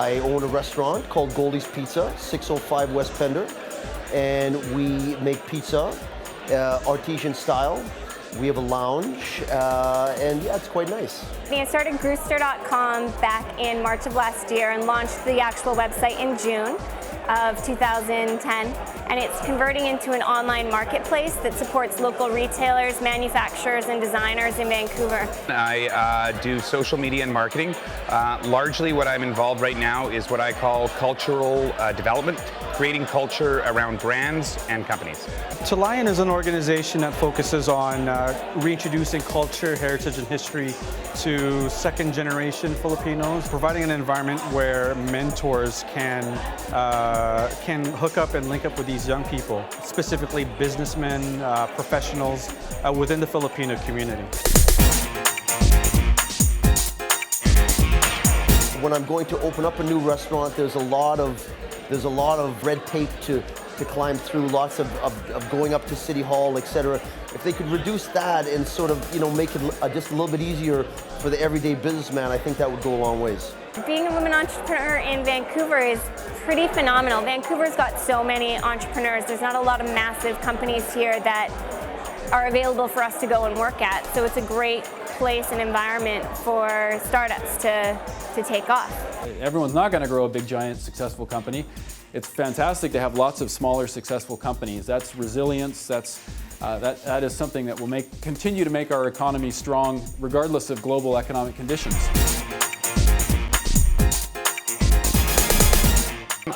I own a restaurant called Goldies Pizza, 605 West Pender, and we make pizza artesian style. We have a lounge, and yeah, it's quite nice. I started Grooster.com back in March of last year and launched the actual website in June of 2010, and it's converting into an online marketplace that supports local retailers, manufacturers, and designers in Vancouver. I do social media and marketing. Largely what I'm involved right now is what I call cultural development, creating culture around brands and companies. Lion is an organization that focuses on reintroducing culture, heritage, and history to second-generation Filipinos, providing an environment where mentors can hook up and link up with these young people, specifically businessmen, professionals within the Filipino community. When I'm going to open up a new restaurant, there's a lot of red tape to climb through, lots of going up to City Hall, etc. If they could reduce that and sort of, make it just a little bit easier for the everyday businessman, I think that would go a long ways. Being a woman entrepreneur in Vancouver is pretty phenomenal. Vancouver's got so many entrepreneurs. There's not a lot of massive companies here that are available for us to go and work at. So it's a great place and environment for startups to take off. Everyone's not going to grow a big, giant, successful company. It's fantastic to have lots of smaller, successful companies. That's resilience. That is something that will continue to make our economy strong, regardless of global economic conditions.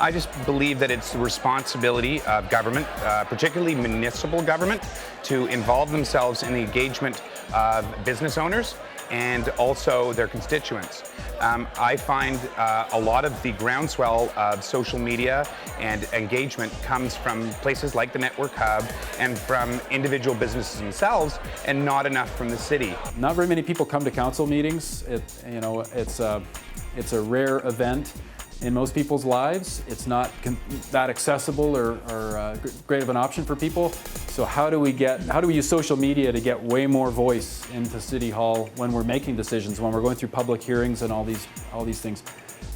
I just believe that it's the responsibility of government, particularly municipal government, to involve themselves in the engagement of business owners and also their constituents. I find a lot of the groundswell of social media and engagement comes from places like the Network Hub and from individual businesses themselves, and not enough from the city. Not very many people come to council meetings. It's a rare event in most people's lives. It's not that accessible or great of an option for people. So how do we use social media to get way more voice into City Hall when we're making decisions, when we're going through public hearings and all these things?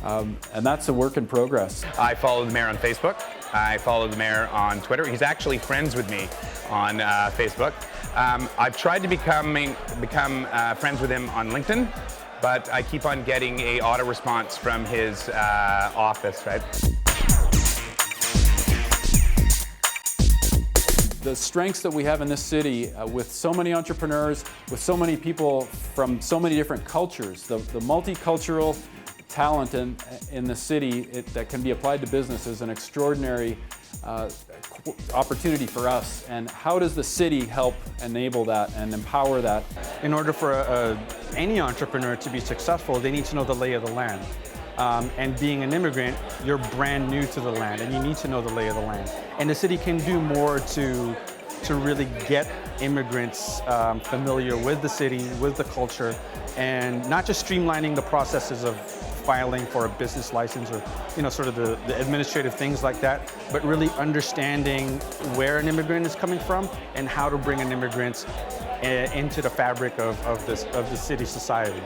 And that's a work in progress. I follow the mayor on Facebook. I follow the mayor on Twitter. He's actually friends with me on Facebook. I've tried to become friends with him on LinkedIn, but I keep on getting an auto response from his office, right? The strengths that we have in this city, with so many entrepreneurs, with so many people from so many different cultures, the multicultural talent in the city that can be applied to business is an extraordinary opportunity for us. And how does the city help enable that and empower that? In order for any entrepreneur to be successful, they need to know the lay of the land. And being an immigrant, you're brand new to the land, and you need to know the lay of the land. And the city can do more to really get immigrants familiar with the city, with the culture, and not just streamlining the processes of filing for a business license or sort of the administrative things like that, but really understanding where an immigrant is coming from and how to bring an immigrant into the fabric of the city society.